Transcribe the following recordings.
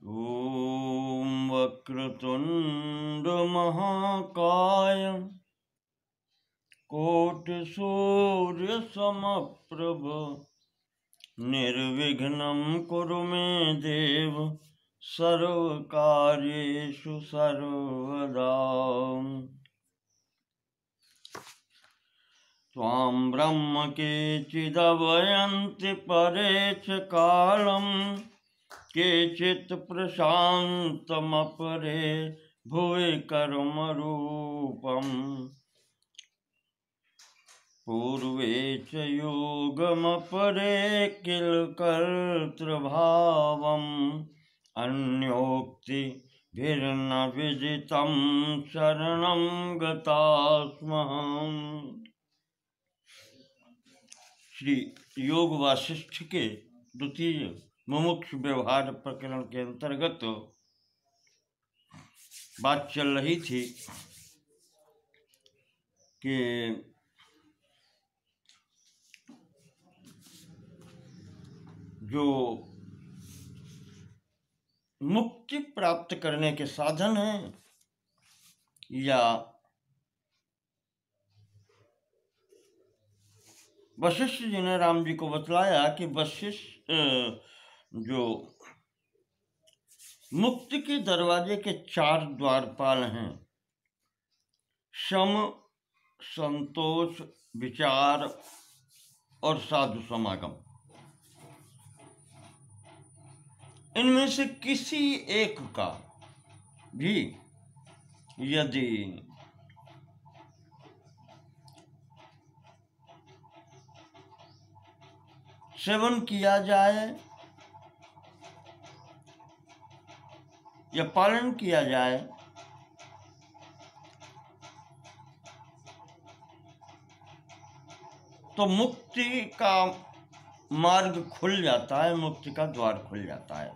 ॐ वक्रतुण्ड महाकाय कोटिसूर्य समप्रभ निर्विघ्नं कुरु मे देव सर्वकार्येषु सर्वदा। त्वां ब्रह्म केचिदवयन्ति परे च कालं केचित् प्रशान्तमपरे भुवि कर्मरूपम् पूर्वे च योगमपरे किल कर्तृभावम् अन्योक्तिभिर्न विदितं शरणं गतास्म्यहम्। श्री योग वासिष्ठ के द्वितीय मुमुक्षु व्यवहार प्रकरण के अंतर्गत बात चल रही थी कि जो मुक्ति प्राप्त करने के साधन हैं या वशिष्ठ जी ने राम जी को बतलाया कि वशिष्ठ जो मुक्ति के दरवाजे के 4 द्वारपाल हैं, शम, संतोष, विचार और साधु समागम। इनमें से किसी एक का भी यदि सेवन किया जाए या पालन किया जाए तो मुक्ति का मार्ग खुल जाता है, मुक्ति का द्वार खुल जाता है।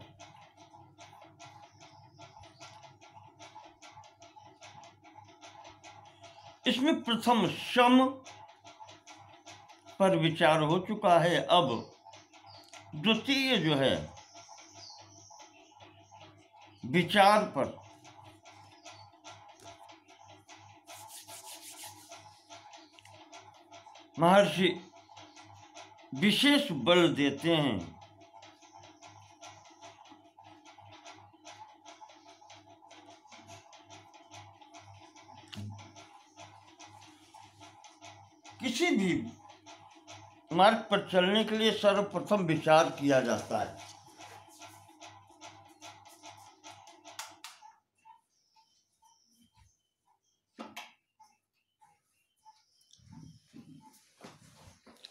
इसमें प्रथम शम पर विचार हो चुका है। अब द्वितीय जो है विचार पर महर्षि विशेष बल देते हैं। किसी भी मार्ग पर चलने के लिए सर्वप्रथम विचार किया जाता है।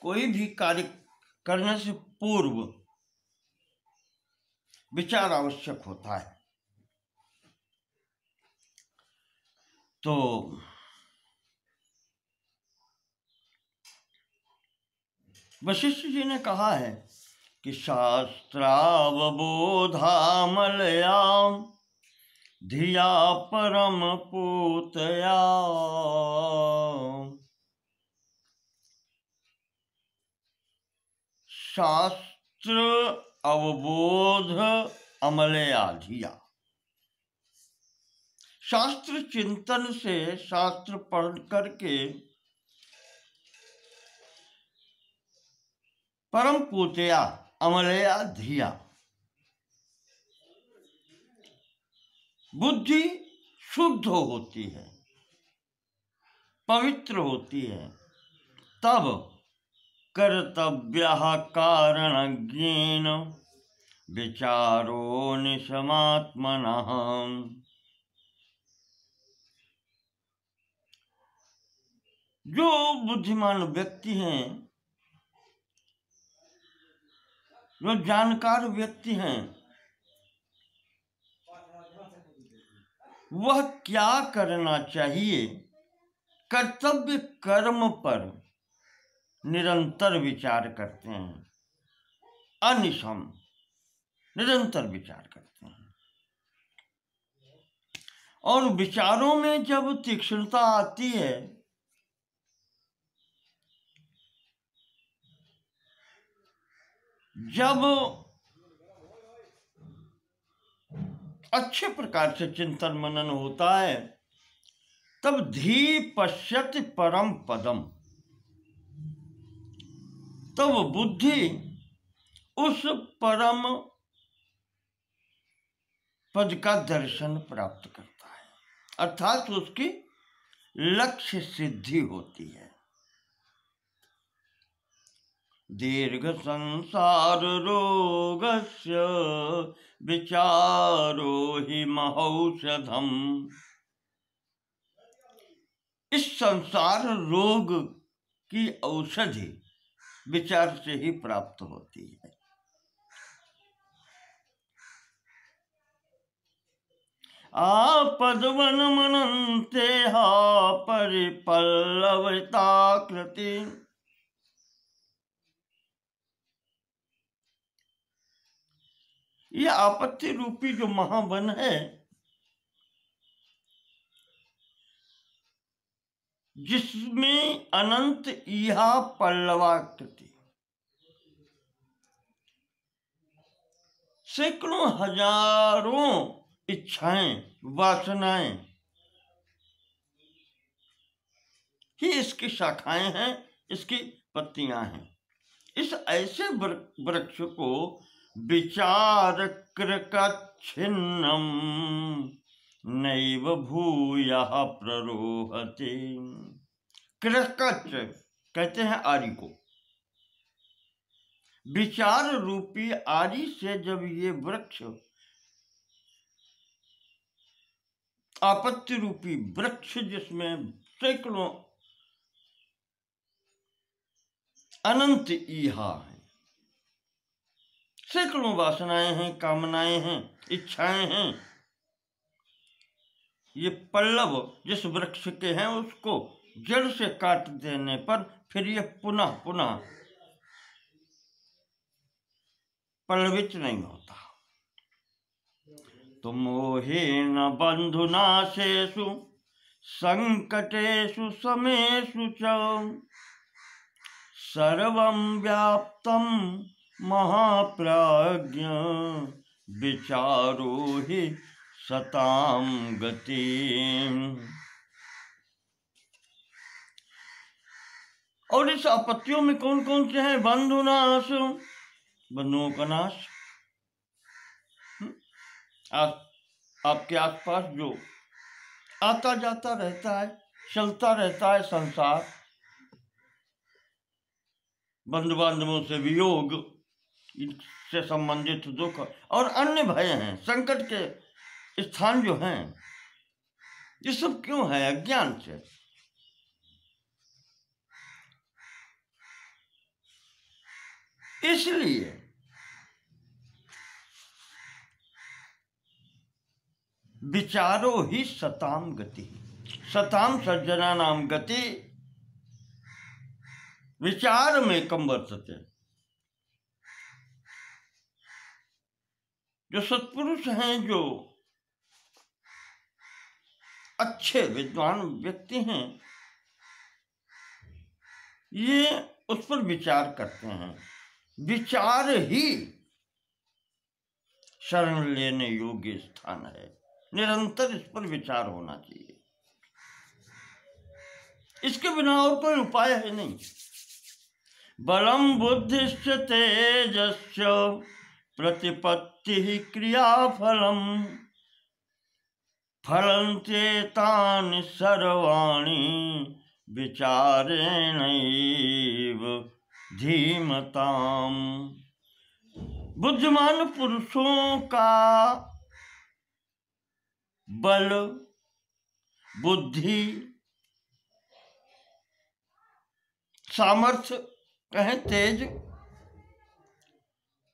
कोई भी कार्य करने से पूर्व विचार आवश्यक होता है। तो वशिष्ठ जी ने कहा है कि शास्त्रावबोधामलया धिया परम पूतया शास्त्र अवबोध अमलया धिया। शास्त्र चिंतन से, शास्त्र पढ़ करके परम पूतया अमलया धिया बुद्धि शुद्ध होती है, पवित्र होती है, तब कर्तव्य कारणज्ञेन विचारो निशमात्मनः। जो बुद्धिमान व्यक्ति हैं, जो जानकार व्यक्ति हैं, वह क्या करना चाहिए, कर्तव्य कर्म पर निरंतर विचार करते हैं, अनिशम निरंतर विचार करते हैं। और विचारों में जब तीक्ष्णता आती है जब अच्छे प्रकार से चिंतन मनन होता है, तब धी पश्यति परम पदम, तब बुद्धि उस परम पद का दर्शन प्राप्त करता है, अर्थात उसकी लक्ष्य सिद्धि होती है। दीर्घ संसार रोगस्य विचारो हि महौषधम, इस संसार रोग की औषधि विचार से ही प्राप्त होती है। आपदवन मनन्ते हा परिपल्लविताकृति, यह आपत्ति रूपी जो महावन है, जिसमें अनंत इहा पल्लवाकृति, सैकड़ों हजारों इच्छाएं वासनाएं ही इसकी शाखाएं हैं, इसकी पत्तियां हैं। इस ऐसे वृक्ष को विचार कृकच्छिन्नम नैव भूयः प्ररोहते। कृकच्छ कहते हैं आरी को। विचार रूपी आरी से जब ये वृक्ष, आपत्ति रूपी वृक्ष जिसमें सैकड़ों अनंत ईहा है, सैकड़ों वासनाएं हैं, कामनाएं हैं, इच्छाएं हैं, ये पल्लव जिस वृक्ष के हैं उसको जड़ से काट देने पर फिर ये पुनः पुनः पल्लवित नहीं होता। तो मोहेन बंधुनाशेषु संकटेषु समेषु च सर्वं व्याप्तं महाप्राज्ञ विचारो हि सतां गति। और इस आपत्तियों में कौन कौन से हैं? बंधुनाश, बंधुओं का नाश। आपके आसपास जो आता जाता रहता है, चलता रहता है संसार, बंधु बांधवों से वियोग, इससे संबंधित दुख और अन्य भय हैं, संकट के स्थान जो हैं, ये सब क्यों है? अज्ञान से। इसलिए विचारो ही सताम गति, सताम सज्जना नाम गति, विचार में कम वर्तते। जो सत्पुरुष हैं, जो अच्छे विद्वान व्यक्ति हैं, ये उस पर विचार करते हैं। विचार ही शरण लेने योग्य स्थान है, निरंतर इस पर विचार होना चाहिए, इसके बिना और कोई उपाय है नहीं। बलम बुद्धिश्च तेजश्च प्रतिपत्ति क्रियाफलम फलन्त्येतानि सर्वाणि विचारेणैव धीमताम। बुद्धिमान पुरुषों का बल, बुद्धि, सामर्थ्य कहें, तेज,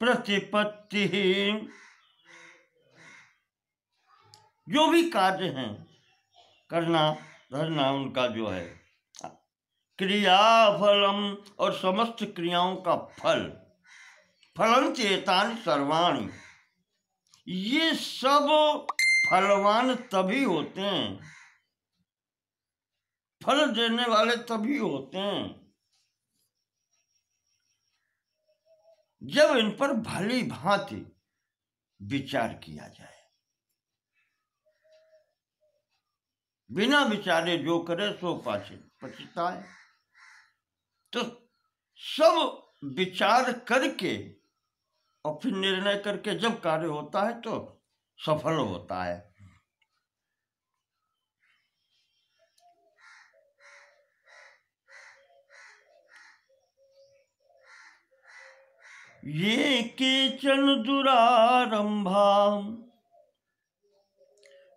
प्रतिपत्ति, जो भी कार्य हैं करना धरना उनका जो है, क्रियाफलम और समस्त क्रियाओं का फल, फलन्त्येतानि सर्वाणि, ये सब फलवान तभी होते हैं, फल देने वाले तभी होते हैं जब इन पर भली भांति विचार किया जाए। बिना विचारे जो करे सो पछताए। तो सब विचार करके और फिर निर्णय करके जब कार्य होता है तो सफल होता है। ये केचन दुरारंभा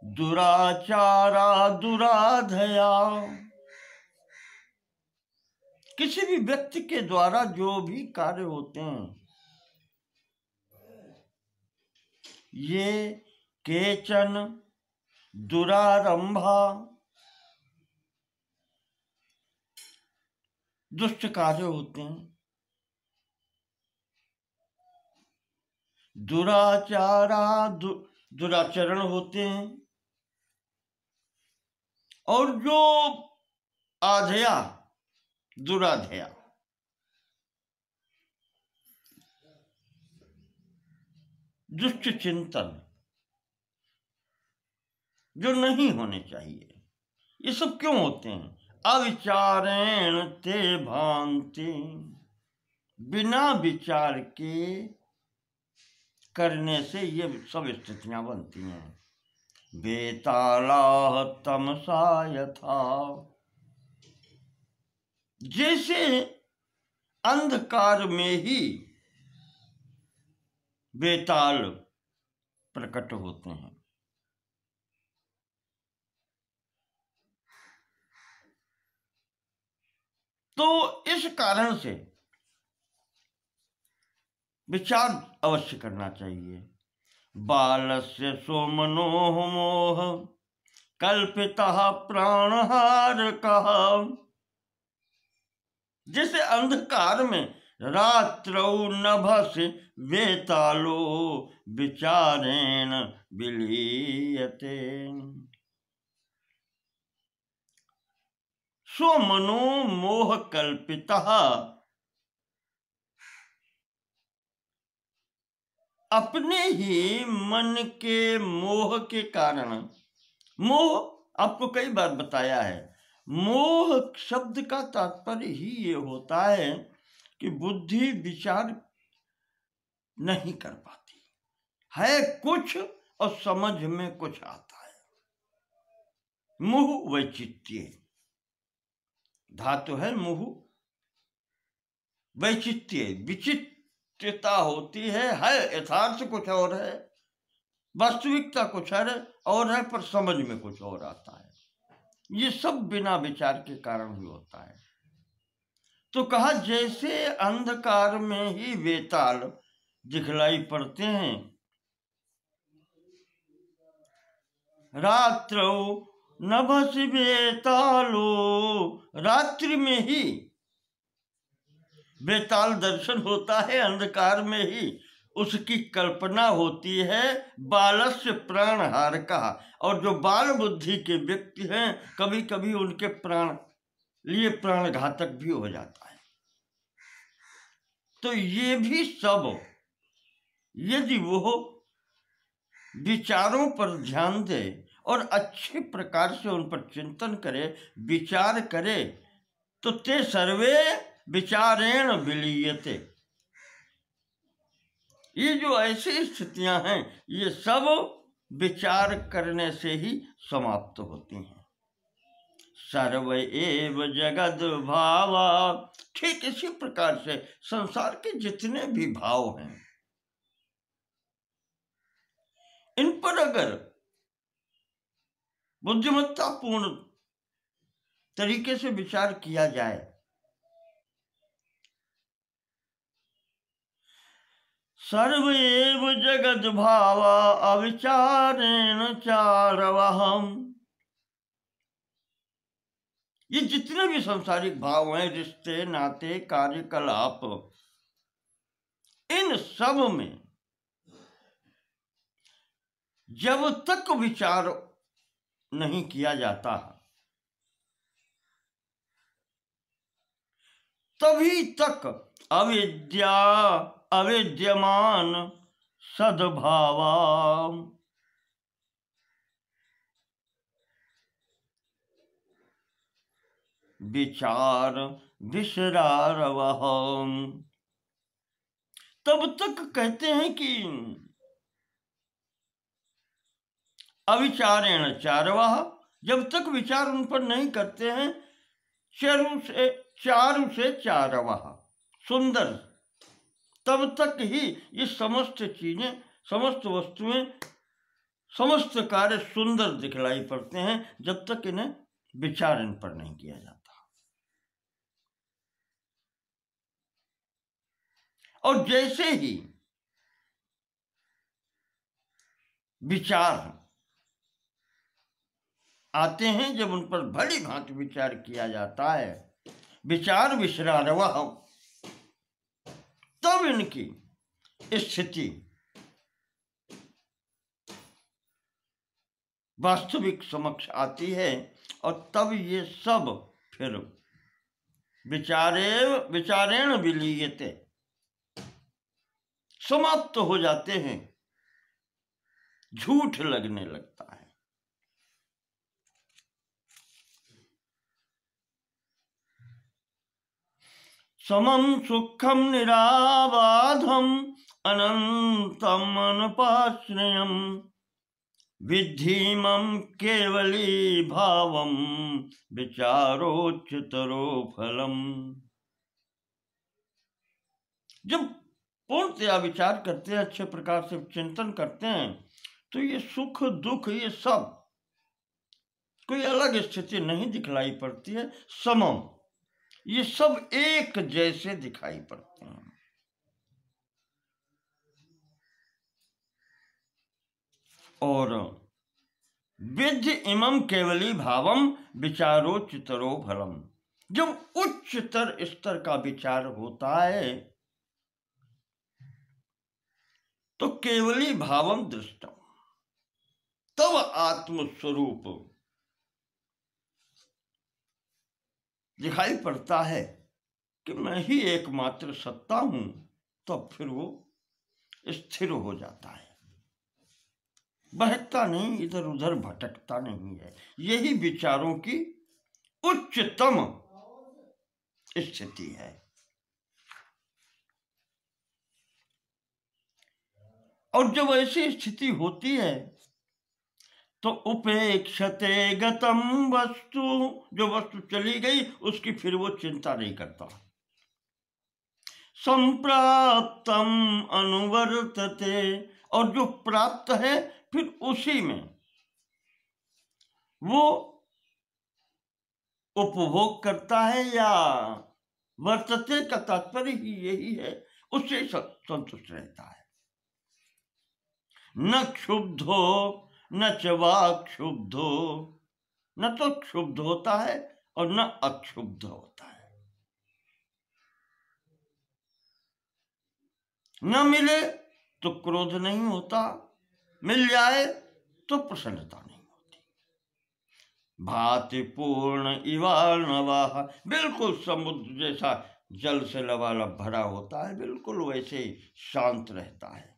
दुराचारा दुराधया। किसी भी व्यक्ति के द्वारा जो भी कार्य होते हैं, ये केचन दुरारंभा दुष्ट कार्य होते हैं, दुराचारा दुराचरण होते हैं, और जो आधया दुराधया दुष्ट चिंतन जो नहीं होने चाहिए। ये सब क्यों होते हैं? अविचारेण ते भांति, बिना विचार के करने से ये सब स्थितियां बनती हैं। बेताला तमसा यथा, जैसे अंधकार में ही बेताल प्रकट होते हैं। तो इस कारण से विचार अवश्य करना चाहिए। बालस्य सोमनोह मोह कल्पिता प्राणहार कहा, जैसे अंधकार में रात्रौ नभस वेतालो विचारेण विलीयते। स्वमनो मोह कल्पिता, अपने ही मन के मोह के कारण, मोह आपको कई बार बताया है, मोह शब्द का तात्पर्य ही ये होता है कि बुद्धि विचार नहीं कर पाती है कुछ और समझ में कुछ आता है। मुह वैचित्य धातु है, मुह वैचित्य विचित्रता होती है यथार्थ कुछ और है, वास्तविकता कुछ और है, पर समझ में कुछ और आता है। ये सब बिना विचार के कारण ही होता है। तो कहा जैसे अंधकार में ही वेताल दिखलाई पड़ते हैं, रात्रौ नभस वेतालो, रात्रि में ही बेताल दर्शन होता है, अंधकार में ही उसकी कल्पना होती है। बालस्य प्राणहार का, और जो बाल बुद्धि के व्यक्ति हैं कभी कभी उनके प्राण घातक भी हो जाता है। तो ये भी सब यदि वो विचारों पर ध्यान दे और अच्छे प्रकार से उन पर चिंतन करे, विचार करे, तो ते सर्वे विचारेण विलीयते। ये जो ऐसी स्थितियां हैं ये सब विचार करने से ही समाप्त होती हैं। सर्व एव जगद भावा, ठीक इसी प्रकार से संसार के जितने भी भाव हैं इन पर अगर बुद्धिमत्ता पूर्ण तरीके से विचार किया जाए, सर्व एव जगद भावा अविचारेण चारवहम, ये जितने भी सांसारिक भाव हैं, रिश्ते नाते कार्यकलाप, इन सब में जब तक विचार नहीं किया जाता तभी तक अविद्यमान सद्भावा, विचार विसरारवह। तब तक कहते हैं कि अविचारेण चारवाह, जब तक विचार उन पर नहीं करते हैं, चारु से चारवाह, सुंदर, तब तक ही ये समस्त चीजें, समस्त वस्तुएं, समस्त कार्य सुंदर दिखलाई पड़ते हैं, जब तक इन्हें विचार इन पर नहीं किया जाता। और जैसे ही विचार आते हैं, जब उन पर भली भांति विचार किया जाता है, विचार विसरारवह, तब इनकी स्थिति वास्तविक समक्ष आती है, और तब ये सब फिर विचारेण विलीयते, समाप्त हो जाते हैं, झूठ लगने लगता है। समम सुखम निराबाधम अनंतम अनुपाश्रयम विद्धिमं केवली भावम विचारोच्चतरो फलम। जब पूर्णतया विचार करते हैं, अच्छे प्रकार से चिंतन करते हैं, तो ये सुख दुख ये सब कोई अलग स्थिति नहीं दिखलाई पड़ती है, समम, ये सब एक जैसे दिखाई पड़ते हैं। और विद्य इमं केवली भावम विचारोच्चतरो फलम, जब उच्चतर स्तर का विचार होता है तो केवली भावम दृष्टम, तब आत्मस्वरूप दिखाई पड़ता है कि मैं ही एकमात्र सत्ता हूं, तब फिर वो स्थिर हो जाता है, बहकता नहीं, इधर उधर भटकता नहीं है। यही विचारों की उच्चतम स्थिति है। और जब ऐसी स्थिति होती है तो उपेक्षते गतम वस्तु, जो वस्तु चली गई उसकी फिर वो चिंता नहीं करता। संप्राप्तम अनुवर्तते, और जो प्राप्त है फिर उसी में वो उपभोग करता है, या वर्तते का तात्पर्य ही यही है, उससे संतुष्ट रहता है। न क्षुब्धो न च वाक्षुब्धो, न तो क्षुब्ध होता है और न अक्षुब्ध होता है। न मिले तो क्रोध नहीं होता, मिल जाए तो प्रसन्नता नहीं होती। भाति पूर्ण इवार्णवाह, बिल्कुल समुद्र जैसा जल से लबालब भरा होता है, बिल्कुल वैसे ही शांत रहता है।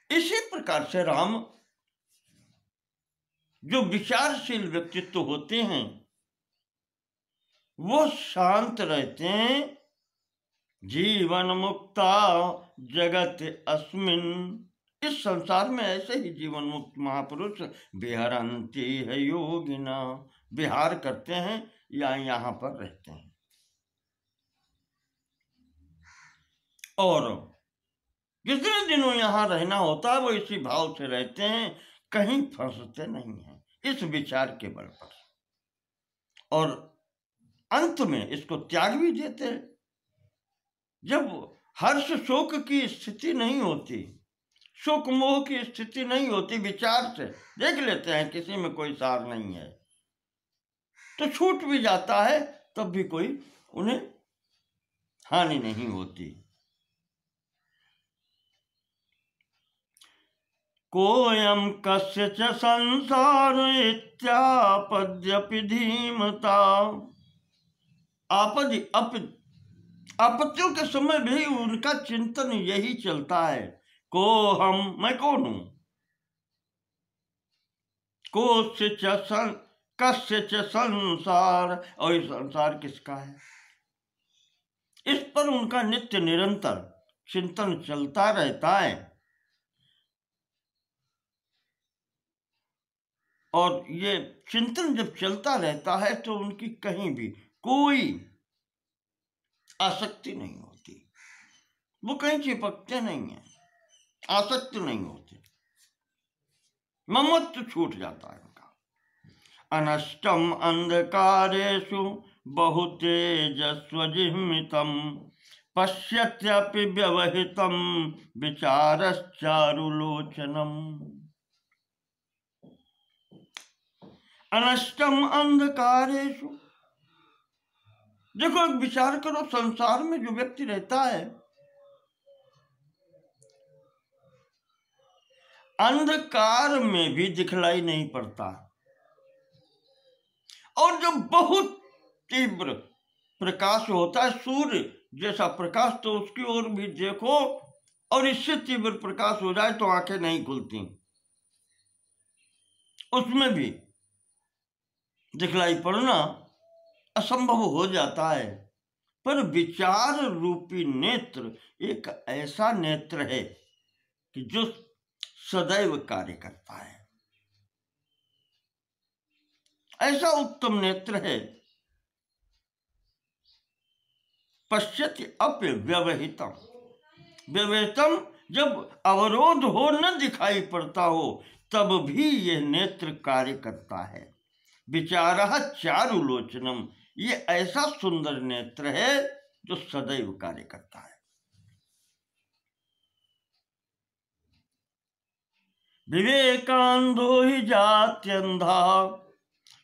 इसी प्रकार से राम जो विचारशील व्यक्तित्व होते हैं वो शांत रहते हैं। जीवन मुक्ता जगत अस्मिन, इस संसार में ऐसे ही जीवन मुक्त महापुरुष विहरन्ति है योगिना, विहार करते हैं या यहाँ पर रहते हैं। और जितने दिनों यहाँ रहना होता है वो इसी भाव से रहते हैं, कहीं फंसते नहीं हैं इस विचार के बल पर, और अंत में इसको त्याग भी देते हैं। जब हर्ष शोक की स्थिति नहीं होती, शोक मोह की स्थिति नहीं होती, विचार से देख लेते हैं किसी में कोई सार नहीं है तो छूट भी जाता है, तब भी कोई उन्हें हानि नहीं होती। कोयम कस्य च संसार इत्यापद्यपि धीमता, आपत्तियों के समय भी उनका चिंतन यही चलता है, को हम, मैं कौन हूं, कस्य च संसार, और ये संसार किसका है। इस पर उनका नित्य निरंतर चिंतन चलता रहता है। और ये चिंतन जब चलता रहता है तो उनकी कहीं भी कोई आसक्ति नहीं होती, वो कहीं चिपकते नहीं है, आसक्त नहीं होते, ममत्व छूट जाता है उनका। अनष्टम अंधकारेषु बहुतेजस्वजिह्मितम् पश्यत्यपि व्यवहितं विचारश्चारुलोचनम्। अनष्टम अंधकारेषु, देखो एक विचार करो, संसार में जो व्यक्ति रहता है अंधकार में भी दिखलाई नहीं पड़ता, और जब बहुत तीव्र प्रकाश होता है, सूर्य जैसा प्रकाश, तो उसकी ओर भी देखो और इससे तीव्र प्रकाश हो जाए तो आंखें नहीं खुलती, उसमें भी दिखलाई पड़ना असंभव हो जाता है। पर विचार रूपी नेत्र एक ऐसा नेत्र है कि जो सदैव कार्य करता है, ऐसा उत्तम नेत्र है। पश्यति अपि व्यवहितम, व्यवहितम जब अवरोध हो, न दिखाई पड़ता हो, तब भी यह नेत्र कार्य करता है। विचारः चारुलोचनम, ये ऐसा सुंदर नेत्र है जो सदैव कार्य करता है। विवेकांधो हि जात्यंधा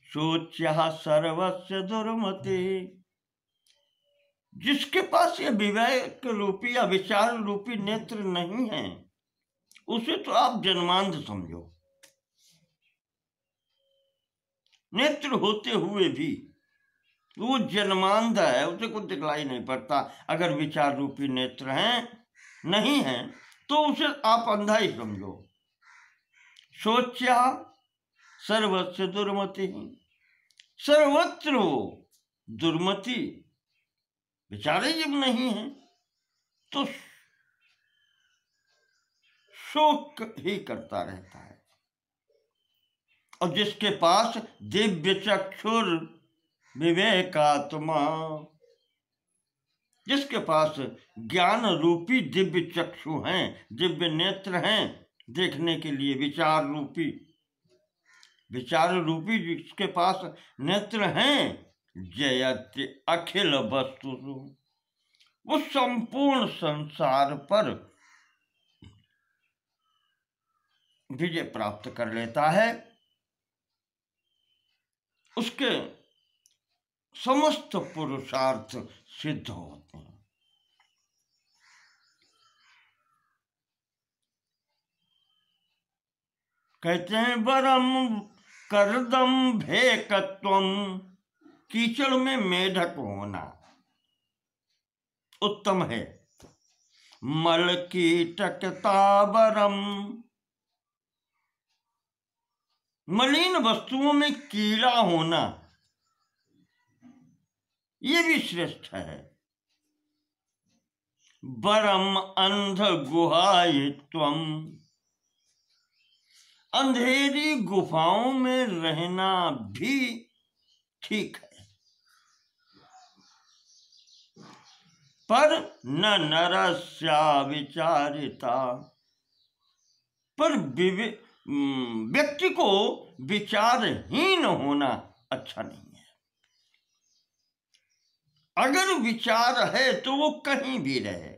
शोच्यः सर्वस्य दुर्मते, जिसके पास ये विवेक रूपी या विचार रूपी नेत्र नहीं है, उसे तो आप जन्मांध समझो। नेत्र होते हुए भी वो जन्मांध है, उसे कुछ दिखलाई नहीं पड़ता। अगर विचार रूपी नेत्र हैं नहीं है तो उसे आप अंधा ही समझो। सोच्या सर्वस्य दुर्मति, सर्वत्र वो दुर्मति, विचारे जब नहीं है तो शोक ही करता रहता है। और जिसके पास दिव्य चक्षुर विवेकात्मा, जिसके पास ज्ञान रूपी दिव्य चक्षु हैं, दिव्य नेत्र हैं देखने के लिए, विचार रूपी जिसके पास नेत्र हैं, जयति अखिल वस्तु, वो संपूर्ण संसार पर विजय प्राप्त कर लेता है। उसके समस्त पुरुषार्थ सिद्ध होते हैं। कहते हैं वरम करदम भेकत्वम, कीचड़ में मेढक होना उत्तम है। मल कीटकतावरम, मलिन वस्तुओं में कीड़ा होना ये भी श्रेष्ठ है। वरम अंध गुहायित्वम, अंधेरी गुफाओं में रहना भी ठीक है। पर न नरस्या विचारिता, पर व्यक्ति को विचारहीन होना अच्छा नहीं है। अगर विचार है तो वो कहीं भी रहे,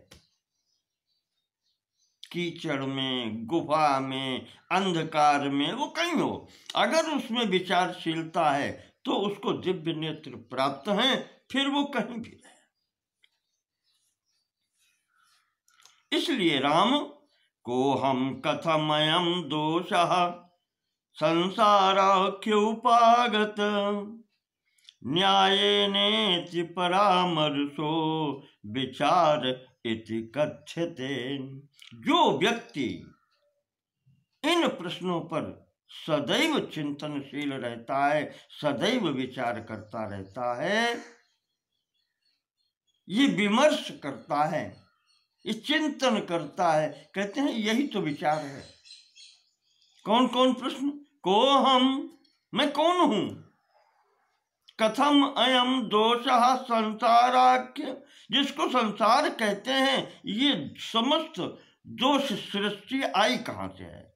कीचड़ में, गुफा में, अंधकार में, वो कहीं हो, अगर उसमें विचारशीलता है तो उसको दिव्य नेत्र प्राप्त हैं, फिर वो कहीं भी रहे। इसलिए राम को हम कथमयम दोषः संसाराख्योपागत न्यायेनेति परामर्शो विचार इति कथ्यते। जो व्यक्ति इन प्रश्नों पर सदैव चिंतनशील रहता है, सदैव विचार करता रहता है, ये विमर्श करता है, ये चिंतन करता है। कहते हैं यही तो विचार है। कौन कौन प्रश्न? को हम, मैं कौन हूं? कथम अयम दोषः संसाराख्य, जिसको संसार कहते हैं, ये समस्त दोष सृष्टि आई कहां से है?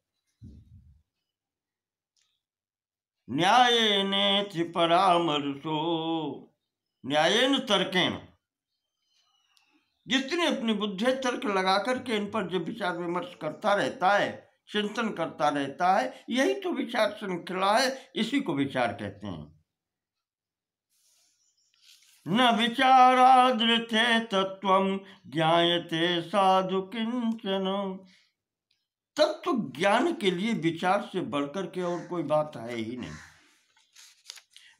न्यायेनेति परामर्शो, न्यायेन तर्केण, जितने अपनी बुद्धि तर्क लगा करके इन पर जब विचार विमर्श करता रहता है, चिंतन करता रहता है, यही तो विचार श्रृंखला है, इसी को विचार कहते हैं। न विचारादृते तत्वं ज्ञायते साधु किंचन, तत्व ज्ञान के लिए विचार से बढ़कर के और कोई बात है ही नहीं।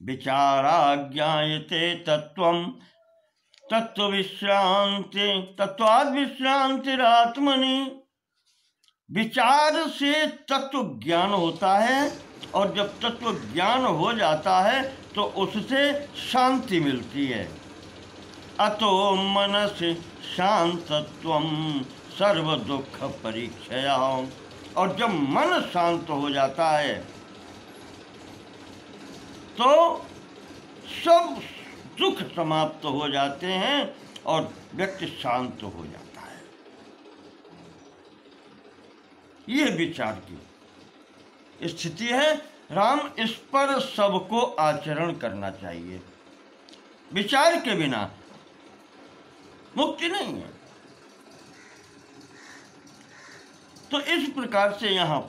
विचारा ज्ञायते तत्वं तत्व विश्रांति, तत्वाद विश्रांतिरात्मनि, विचार से तत्व ज्ञान होता है, और जब तत्व ज्ञान हो जाता है तो उससे शांति मिलती है। अतो मनस शांतत्वम सर्व दुख परीक्षया, और जब मन शांत हो जाता है तो सब दुख समाप्त हो जाते हैं और व्यक्ति शांत हो जाता है। यह विचार की स्थिति है। राम, इस पर सबको आचरण करना चाहिए। विचार के बिना मुक्ति नहीं है। तो इस प्रकार से यहाँ पर